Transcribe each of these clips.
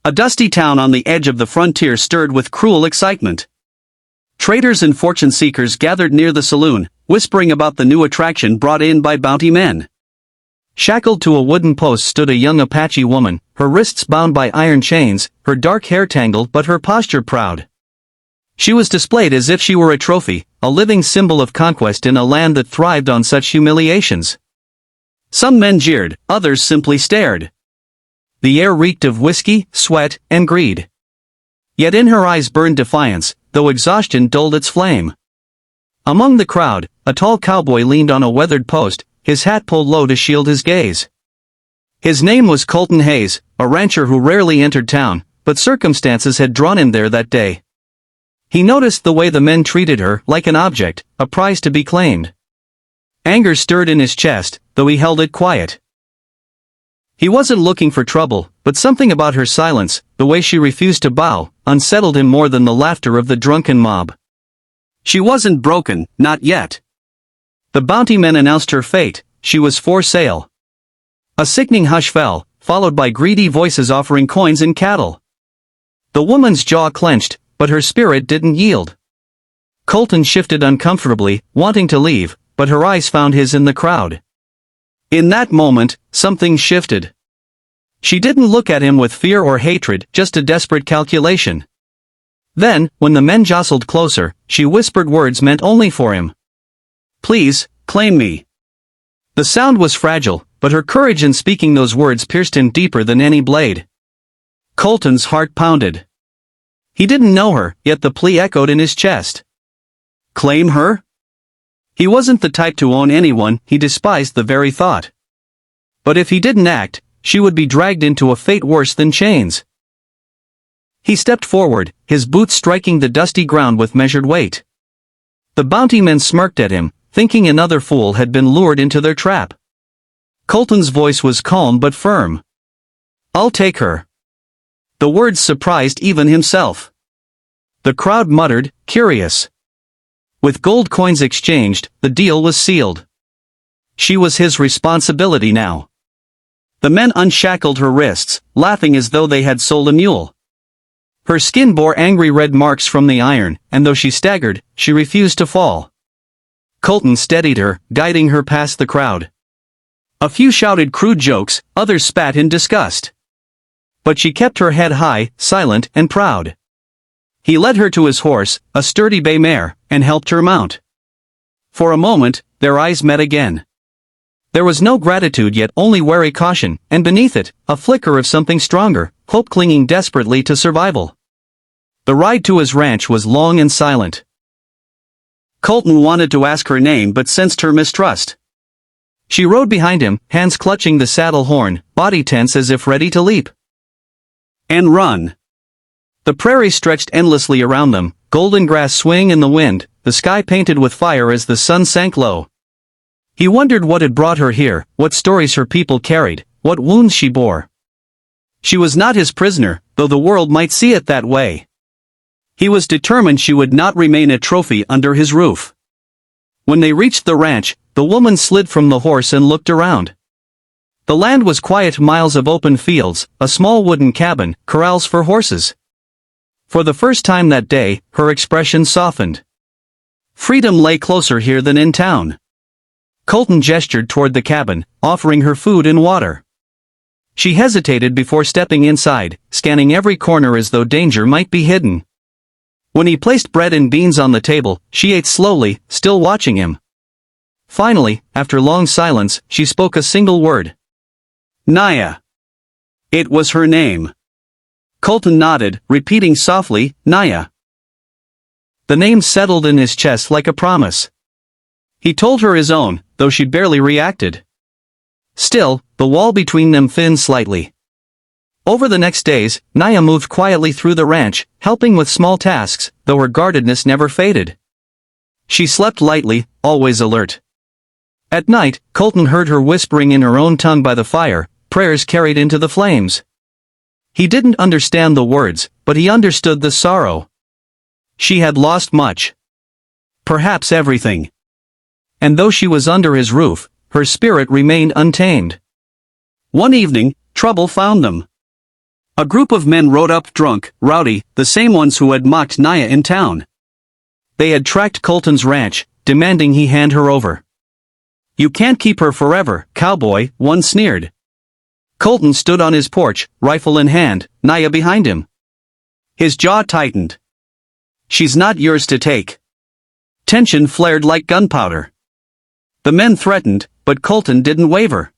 A dusty town on the edge of the frontier stirred with cruel excitement. Traders and fortune-seekers gathered near the saloon, whispering about the new attraction brought in by bounty men. Shackled to a wooden post stood a young Apache woman, her wrists bound by iron chains, her dark hair tangled but her posture proud. She was displayed as if she were a trophy, a living symbol of conquest in a land that thrived on such humiliations. Some men jeered, others simply stared. The air reeked of whiskey, sweat, and greed. Yet in her eyes burned defiance, though exhaustion dulled its flame. Among the crowd, a tall cowboy leaned on a weathered post, his hat pulled low to shield his gaze. His name was Colton Hayes, a rancher who rarely entered town, but circumstances had drawn him there that day. He noticed the way the men treated her, like an object, a prize to be claimed. Anger stirred in his chest, though he held it quiet. He wasn't looking for trouble, but something about her silence, the way she refused to bow, unsettled him more than the laughter of the drunken mob. She wasn't broken, not yet. The bounty men announced her fate, she was for sale. A sickening hush fell, followed by greedy voices offering coins and cattle. The woman's jaw clenched, but her spirit didn't yield. Colton shifted uncomfortably, wanting to leave, but her eyes found his in the crowd. In that moment, something shifted. She didn't look at him with fear or hatred, just a desperate calculation. Then, when the men jostled closer, she whispered words meant only for him. "Please, claim me." The sound was fragile, but her courage in speaking those words pierced him deeper than any blade. Colton's heart pounded. He didn't know her, yet the plea echoed in his chest. Claim her? He wasn't the type to own anyone, he despised the very thought. But if he didn't act, she would be dragged into a fate worse than chains. He stepped forward, his boots striking the dusty ground with measured weight. The bounty men smirked at him, thinking another fool had been lured into their trap. Colton's voice was calm but firm. "I'll take her." The words surprised even himself. The crowd muttered, curious. With gold coins exchanged, the deal was sealed. She was his responsibility now. The men unshackled her wrists, laughing as though they had sold a mule. Her skin bore angry red marks from the iron, and though she staggered, she refused to fall. Colton steadied her, guiding her past the crowd. A few shouted crude jokes, others spat in disgust. But she kept her head high, silent and proud. He led her to his horse, a sturdy bay mare, and helped her mount. For a moment, their eyes met again. There was no gratitude yet only wary caution, and beneath it, a flicker of something stronger, hope clinging desperately to survival. The ride to his ranch was long and silent. Colton wanted to ask her name but sensed her mistrust. She rode behind him, hands clutching the saddle horn, body tense as if ready to leap. And run. The prairie stretched endlessly around them, golden grass swaying in the wind, the sky painted with fire as the sun sank low. He wondered what had brought her here, what stories her people carried, what wounds she bore. She was not his prisoner, though the world might see it that way. He was determined she would not remain a trophy under his roof. When they reached the ranch, the woman slid from the horse and looked around. The land was quiet, miles of open fields, a small wooden cabin, corrals for horses. For the first time that day, her expression softened. Freedom lay closer here than in town. Colton gestured toward the cabin, offering her food and water. She hesitated before stepping inside, scanning every corner as though danger might be hidden. When he placed bread and beans on the table, she ate slowly, still watching him. Finally, after long silence, she spoke a single word. Naya. It was her name. Colton nodded, repeating softly, Naya. The name settled in his chest like a promise. He told her his own, though she barely reacted. Still, the wall between them thinned slightly. Over the next days, Naya moved quietly through the ranch, helping with small tasks, though her guardedness never faded. She slept lightly, always alert. At night, Colton heard her whispering in her own tongue by the fire, prayers carried into the flames. He didn't understand the words, but he understood the sorrow. She had lost much. Perhaps everything. And though she was under his roof, her spirit remained untamed. One evening, trouble found them. A group of men rode up drunk, rowdy, the same ones who had mocked Naya in town. They had tracked Colton's ranch, demanding he hand her over. "You can't keep her forever, cowboy," one sneered. Colton stood on his porch, rifle in hand, Naya behind him. His jaw tightened. "She's not yours to take." Tension flared like gunpowder. The men threatened, but Colton didn't waver.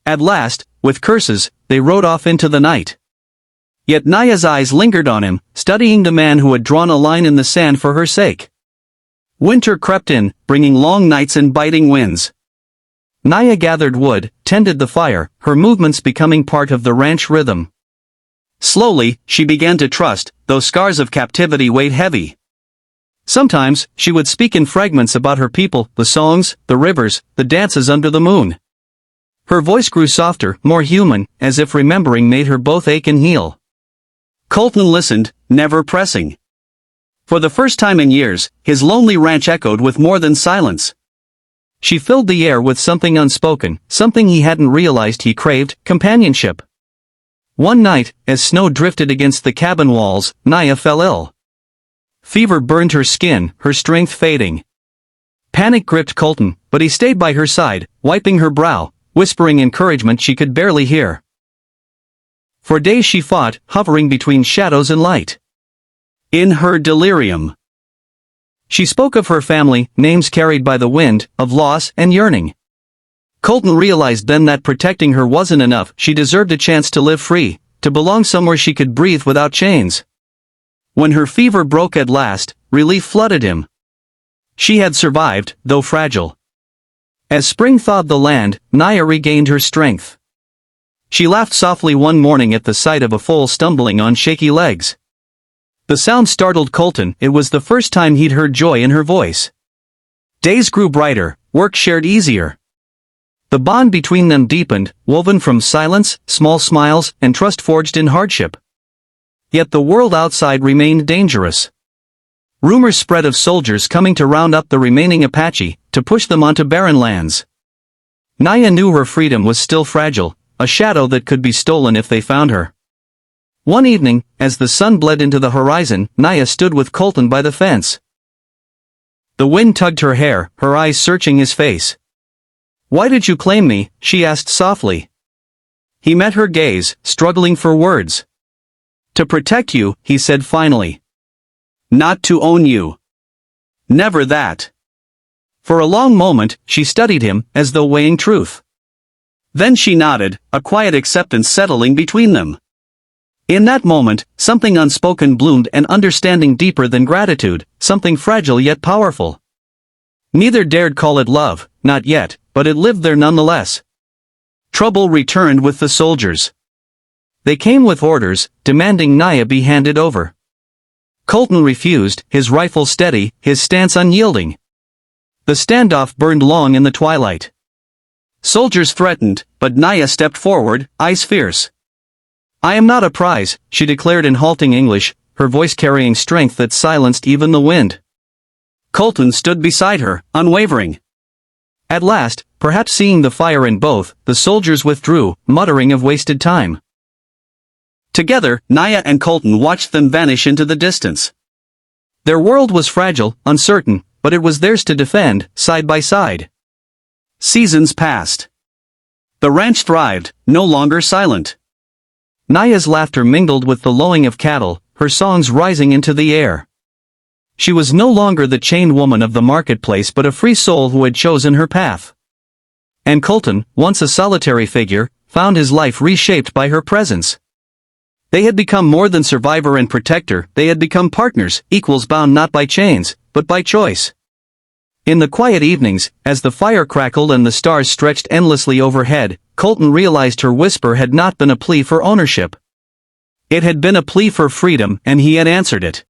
At last, with curses, they rode off into the night. Yet Naya's eyes lingered on him, studying the man who had drawn a line in the sand for her sake. Winter crept in, bringing long nights and biting winds. Naya gathered wood, tended the fire, her movements becoming part of the ranch rhythm. Slowly, she began to trust, though scars of captivity weighed heavy. Sometimes, she would speak in fragments about her people, the songs, the rivers, the dances under the moon. Her voice grew softer, more human, as if remembering made her both ache and heal. Colton listened, never pressing. For the first time in years, his lonely ranch echoed with more than silence. She filled the air with something unspoken, something he hadn't realized he craved, companionship. One night, as snow drifted against the cabin walls, Naya fell ill. Fever burned her skin, her strength fading. Panic gripped Colton, but he stayed by her side, wiping her brow, whispering encouragement she could barely hear. For days she fought, hovering between shadows and light. In her delirium, she spoke of her family, names carried by the wind, of loss and yearning. Colton realized then that protecting her wasn't enough, she deserved a chance to live free, to belong somewhere she could breathe without chains. When her fever broke at last, relief flooded him. She had survived, though fragile. As spring thawed the land, Naya regained her strength. She laughed softly one morning at the sight of a foal stumbling on shaky legs. The sound startled Colton, it was the first time he'd heard joy in her voice. Days grew brighter, work shared easier. The bond between them deepened, woven from silence, small smiles, and trust forged in hardship. Yet the world outside remained dangerous. Rumors spread of soldiers coming to round up the remaining Apache, to push them onto barren lands. Naya knew her freedom was still fragile, a shadow that could be stolen if they found her. One evening, as the sun bled into the horizon, Naya stood with Colton by the fence. The wind tugged her hair, her eyes searching his face. "Why did you claim me?" she asked softly. He met her gaze, struggling for words. "To protect you," he said finally. "Not to own you." "Never that." For a long moment, she studied him, as though weighing truth. Then she nodded, a quiet acceptance settling between them. In that moment, something unspoken bloomed, an understanding deeper than gratitude, something fragile yet powerful. Neither dared call it love, not yet, but it lived there nonetheless. Trouble returned with the soldiers. They came with orders, demanding Naya be handed over. Colton refused, his rifle steady, his stance unyielding. The standoff burned long in the twilight. Soldiers threatened, but Naya stepped forward, eyes fierce. "I am not a prize," she declared in halting English, her voice carrying strength that silenced even the wind. Colton stood beside her, unwavering. At last, perhaps seeing the fire in both, the soldiers withdrew, muttering of wasted time. Together, Naya and Colton watched them vanish into the distance. Their world was fragile, uncertain, but it was theirs to defend, side by side. Seasons passed. The ranch thrived, no longer silent. Naya's laughter mingled with the lowing of cattle, her songs rising into the air. She was no longer the chained woman of the marketplace but a free soul who had chosen her path. And Colton, once a solitary figure, found his life reshaped by her presence. They had become more than survivor and protector, they had become partners, equals bound not by chains, but by choice. In the quiet evenings, as the fire crackled and the stars stretched endlessly overhead, Colton realized her whisper had not been a plea for ownership. It had been a plea for freedom, and he had answered it.